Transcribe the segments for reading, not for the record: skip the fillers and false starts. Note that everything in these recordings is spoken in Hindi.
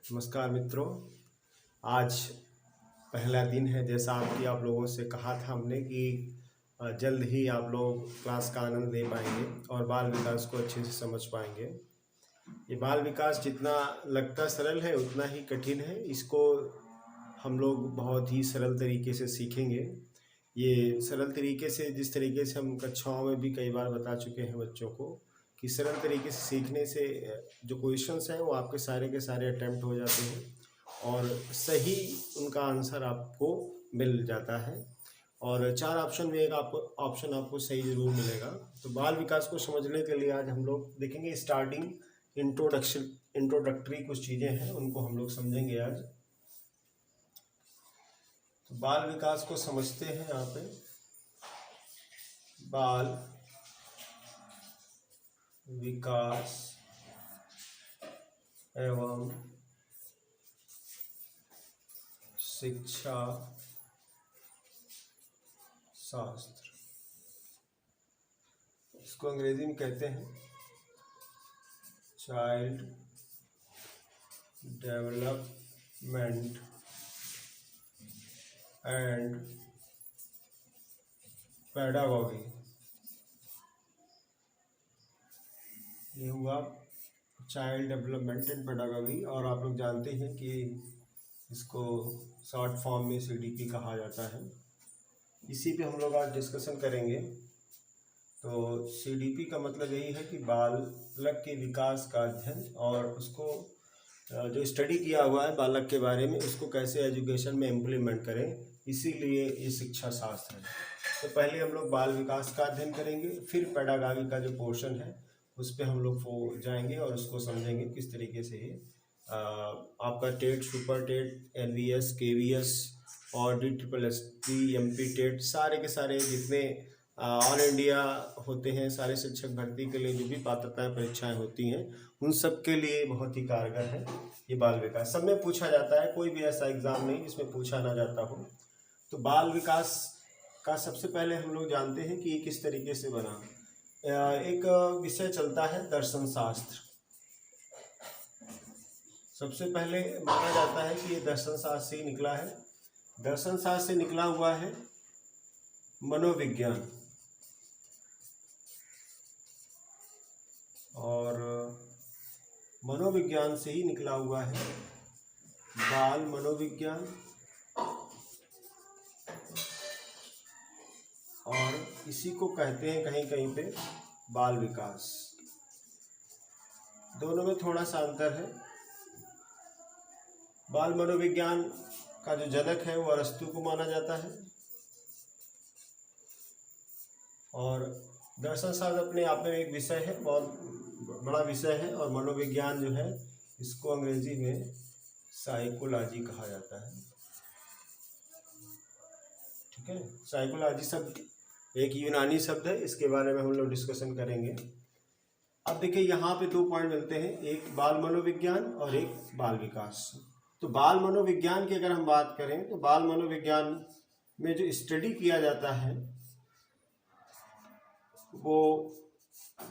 नमस्कार मित्रों। आज पहला दिन है, जैसा आपकी आप लोगों से कहा था हमने कि जल्द ही आप लोग क्लास का आनंद ले पाएंगे और बाल विकास को अच्छे से समझ पाएंगे। ये बाल विकास जितना लगता सरल है उतना ही कठिन है। इसको हम लोग बहुत ही सरल तरीके से सीखेंगे। ये सरल तरीके से, जिस तरीके से हम कक्षाओं में भी कई बार बता चुके हैं बच्चों को कि सरल तरीके से सीखने से जो क्वेश्चंस हैं वो आपके सारे के सारे अटेम्प्ट हो जाते हैं और सही उनका आंसर आपको मिल जाता है। और 4 ऑप्शन में एक ऑप्शन आपको सही ज़रूर मिलेगा। तो बाल विकास को समझने के लिए आज हम लोग देखेंगे स्टार्टिंग इंट्रोडक्टरी कुछ चीज़ें हैं, उनको हम लोग समझेंगे आज। तो बाल विकास को समझते हैं यहाँ पे। बाल विकास एवं शिक्षा शास्त्र, इसको अंग्रेजी में कहते हैं चाइल्ड डेवलपमेंट एंड पेडागॉजी। ये हुआ चाइल्ड डेवलपमेंट एंड पेडागॉजी, और आप लोग जानते हैं कि इसको शॉर्ट फॉर्म में CDP कहा जाता है। इसी पे हम लोग आज डिस्कशन करेंगे। तो CDP का मतलब यही है कि बालक के विकास का अध्ययन और उसको जो स्टडी किया हुआ है बालक के बारे में उसको कैसे एजुकेशन में इम्प्लीमेंट करें, इसीलिए ये शिक्षा शास्त्र है। तो पहले हम लोग बाल विकास का अध्ययन करेंगे, फिर पेडागॉजी का जो पोर्शन है उस पर हम लोग जाएंगे और उसको समझेंगे किस तरीके से ये आपका TET, super TET, LVS, KVS और DSST, MP टेट, सारे के सारे जितने ऑल इंडिया होते हैं, सारे शिक्षक भर्ती के लिए जो भी पात्रताएं परीक्षाएं होती हैं उन सब के लिए बहुत ही कारगर है ये बाल विकास। सब में पूछा जाता है, कोई भी ऐसा एग्ज़ाम नहीं जिसमें पूछा ना जाता हो। तो बाल विकास का सबसे पहले हम लोग जानते हैं कि ये किस तरीके से बना। एक विषय चलता है दर्शन शास्त्र। सबसे पहले माना जाता है कि ये दर्शन शास्त्र से ही निकला है। दर्शन शास्त्र से निकला हुआ है मनोविज्ञान, और मनोविज्ञान से ही निकला हुआ है बाल मनोविज्ञान, और इसी को कहते हैं कहीं कहीं पे बाल विकास। दोनों में थोड़ा सा अंतर है। बाल मनोविज्ञान का जो जनक है वो अरस्तु को माना जाता है, और दर्शन शास्त्र अपने आप में एक विषय है, बहुत बड़ा विषय है। और मनोविज्ञान जो है इसको अंग्रेजी में साइकोलॉजी कहा जाता है। ठीक है, साइकोलॉजी शब्द एक यूनानी शब्द है, इसके बारे में हम लोग डिस्कशन करेंगे। अब देखिए यहाँ पे 2 पॉइंट मिलते हैं, एक बाल मनोविज्ञान और एक बाल विकास। तो बाल मनोविज्ञान की अगर हम बात करें तो बाल मनोविज्ञान में जो स्टडी किया जाता है वो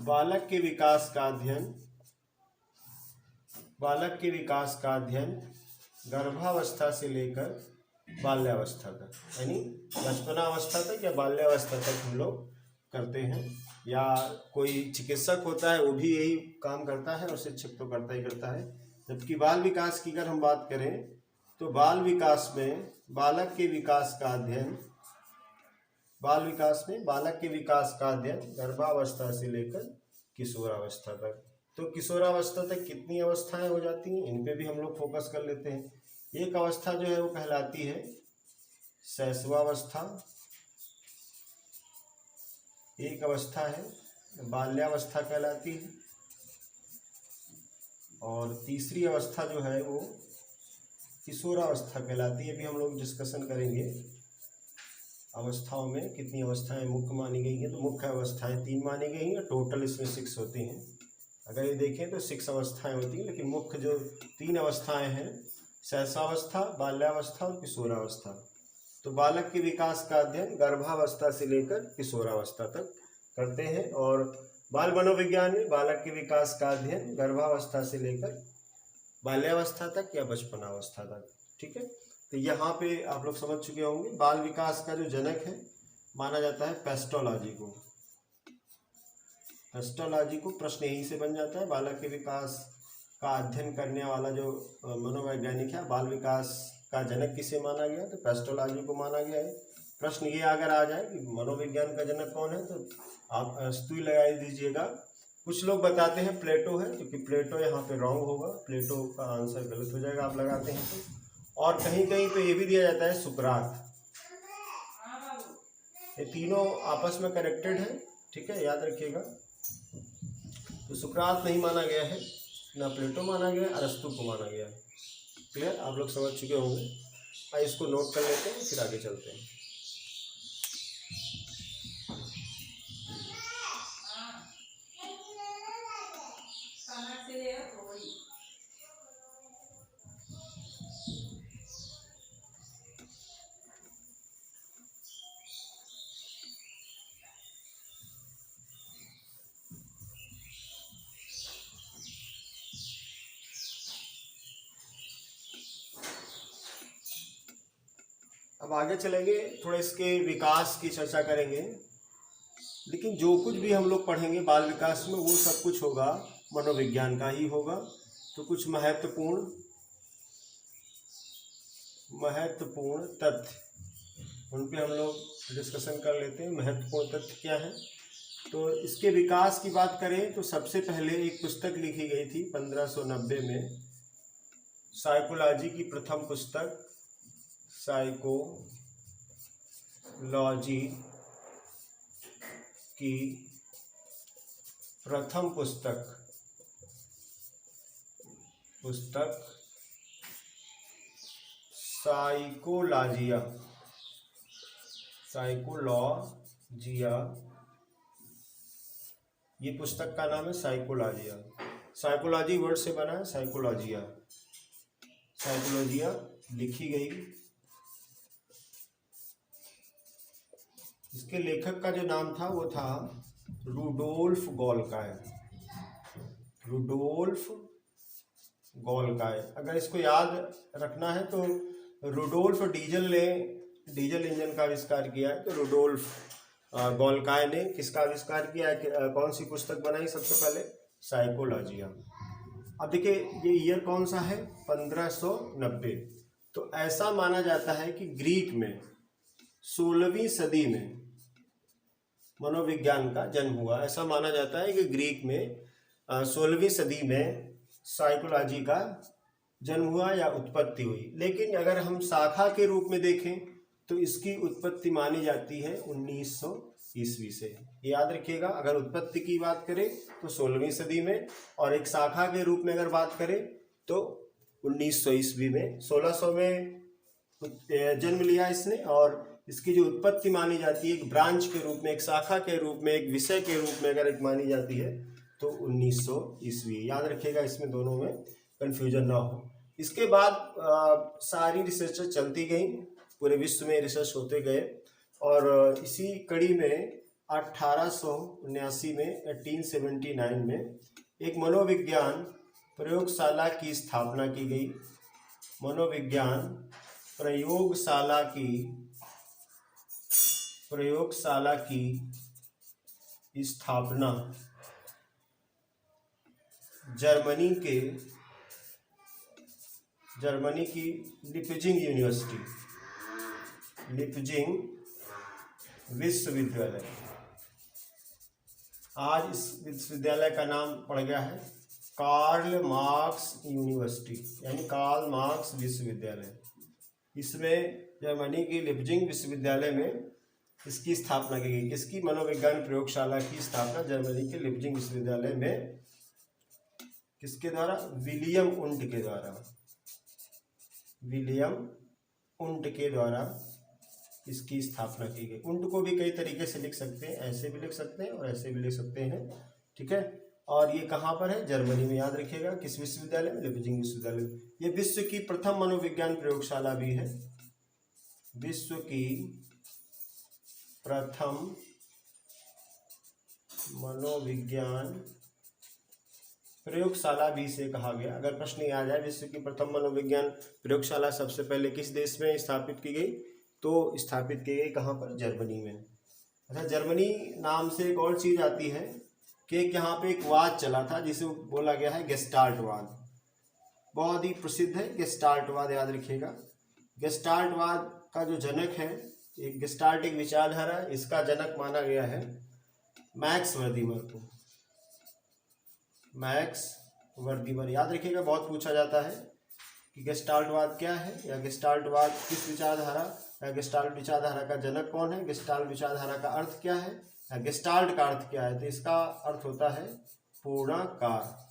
बालक के विकास का अध्ययन गर्भावस्था से लेकर बाल्यावस्था तक, यानी बचपनावस्था तक या बाल्यावस्था तक हम लोग करते हैं। या कोई चिकित्सक होता है वो भी यही काम करता है, और शिक्षक तो करता ही करता है। जबकि बाल विकास की अगर हम बात करें तो बाल विकास में बालक के विकास का अध्ययन गर्भावस्था से लेकर किशोरावस्था तक। तो किशोरावस्था तक कितनी अवस्थाएं हो जाती हैं, इन पे भी हम लोग फोकस कर लेते हैं। एक अवस्था जो है वो कहलाती है शैशवावस्था, एक अवस्था है बाल्यावस्था कहलाती है, और तीसरी अवस्था जो है वो किशोरावस्था कहलाती है। अभी हम लोग डिस्कशन करेंगे अवस्थाओं में कितनी अवस्थाएं मुख्य मानी गई हैं। तो मुख्य अवस्थाएं 3 मानी गई हैं, टोटल इसमें 6 होती हैं। अगर ये देखें तो 6 अवस्थाएं होती हैं, लेकिन मुख्य जो 3 अवस्थाएं हैं शैशवावस्था, बाल्यावस्था और किशोरावस्था। तो बालक के विकास का अध्ययन गर्भावस्था से लेकर किशोरावस्था तक करते हैं, और बाल मनोविज्ञान में बालक के विकास का अध्ययन गर्भावस्था से लेकर बाल्यावस्था तक या बचपनावस्था तक। ठीक है, तो यहाँ पे आप लोग समझ चुके होंगे बाल विकास का जो जनक है माना जाता है पेस्टोलॉजी को। पेस्टोलॉजी को प्रश्न यहीं से बन जाता है, बालक के विकास का अध्ययन करने वाला जो मनोवैज्ञानिक है, बाल विकास का जनक किसे माना गया, तो पेस्टोलॉजी को माना गया है। प्रश्न ये अगर आ जाए कि मनोविज्ञान का जनक कौन है, तो आप सुई लगा दीजिएगा। कुछ लोग बताते हैं प्लेटो है, क्योंकि प्लेटो यहाँ पे रॉन्ग होगा, प्लेटो का आंसर गलत हो जाएगा आप लगाते हैं तो। और कहीं कहीं पे ये भी दिया जाता है सुकरात। ये तीनों आपस में कनेक्टेड है, ठीक है, याद रखिएगा। तो सुकरात नहीं माना गया है, ना प्लेटो माना गया, अरस्तु को माना गया है। क्लियर, आप लोग समझ चुके होंगे। आइए इसको नोट कर लेते हैं, फिर आगे चलते हैं। अब आगे चलेंगे, थोड़ा इसके विकास की चर्चा करेंगे। लेकिन जो कुछ भी हम लोग पढ़ेंगे बाल विकास में वो सब कुछ होगा मनोविज्ञान का ही होगा। तो कुछ महत्वपूर्ण तथ्य उन पे हम लोग डिस्कशन कर लेते हैं। महत्वपूर्ण तथ्य क्या है, तो इसके विकास की बात करें तो सबसे पहले एक पुस्तक लिखी गई थी 1590 में, साइकोलॉजी की प्रथम पुस्तक, साइकोलॉजी की प्रथम पुस्तक साइकोलॉजिया। ये पुस्तक का नाम है साइकोलॉजिया। साइकोलॉजी वर्ड से बना है साइकोलॉजिया लिखी गई। इसके लेखक का जो नाम था वो था रुडोल्फ गोल्काय। अगर इसको याद रखना है तो रुडोल्फ डीजल ने डीजल इंजन का आविष्कार किया है, तो रुडोल्फ गोल्काय ने किसका आविष्कार किया है, कौन सी पुस्तक बनाई सबसे पहले, साइकोलॉजिया। अब देखिए ये ईयर कौन सा है, 1590। तो ऐसा माना जाता है कि ग्रीक में 16वीं सदी में मनोविज्ञान का जन्म हुआ। ऐसा माना जाता है कि ग्रीक में 16वीं सदी में साइकोलॉजी का जन्म हुआ या उत्पत्ति हुई। लेकिन अगर हम शाखा के रूप में देखें तो इसकी उत्पत्ति मानी जाती है 1900 ईस्वी से। याद रखिएगा, अगर उत्पत्ति की बात करें तो 16वीं सदी में, और एक शाखा के रूप में अगर बात करें तो 1900 ईस्वी में, 1600 में जन्म लिया इसने। और इसकी जो उत्पत्ति मानी जाती है एक ब्रांच के रूप में, एक शाखा के रूप में, एक विषय के रूप में अगर एक मानी जाती है तो 1900 ईस्वी। याद रखिएगा, इसमें दोनों में कंफ्यूजन ना हो। इसके बाद सारी रिसर्च चलती गई, पूरे विश्व में रिसर्च होते गए। और इसी कड़ी में 1879 में 1879 में एक मनोविज्ञान प्रयोगशाला की स्थापना की गई। मनोविज्ञान प्रयोगशाला की स्थापना जर्मनी की लिपजिंग विश्वविद्यालय, आज इस विश्वविद्यालय का नाम पड़ गया है कार्ल मार्क्स यूनिवर्सिटी, यानी कार्ल मार्क्स विश्वविद्यालय। इसमें जर्मनी की लिपजिंग विश्वविद्यालय में इसकी स्थापना की गई। इसकी मनोविज्ञान प्रयोगशाला की स्थापना जर्मनी के लिपजिंग विश्वविद्यालय में किसके द्वारा, विलियम उंट के द्वारा इसकी स्थापना की गई। उंट को भी कई तरीके से लिख सकते हैं, ऐसे भी लिख सकते हैं और ऐसे भी लिख सकते हैं, ठीक है। और ये कहाँ पर है, जर्मनी में। याद रखिएगा किस विश्वविद्यालय में, लिपजिंग विश्वविद्यालय। ये विश्व की प्रथम मनोविज्ञान प्रयोगशाला भी है, विश्व की प्रथम मनोविज्ञान प्रयोगशाला भी से कहा गया। अगर प्रश्न ये आ जाए जैसे कि प्रथम मनोविज्ञान प्रयोगशाला सबसे पहले किस देश में स्थापित की गई, तो स्थापित की गई कहाँ पर, जर्मनी में। अच्छा, जर्मनी नाम से एक और चीज़ आती है कि यहाँ पे एक वाद चला था जिसे बोला गया है गेस्टाल्टवाद। बहुत ही प्रसिद्ध है गेस्टाल्टवाद, याद रखिएगा। गेस्टाल्टवाद का जो जनक है, एक गेस्टाल्ट एक विचारधारा, इसका जनक माना गया है मैक्स वर्दीमर को। मैक्स वर्दीमर, याद रखिएगा, बहुत पूछा जाता है कि गेस्टाल्टवाद क्या है, या गेस्टाल्टवाद किस विचारधारा, या गेस्टाल्ट विचारधारा का जनक कौन है, गेस्टाल्ट विचारधारा का अर्थ क्या है, या गेस्टाल्ट का अर्थ क्या है। तो इसका अर्थ होता है पूर्णाकार।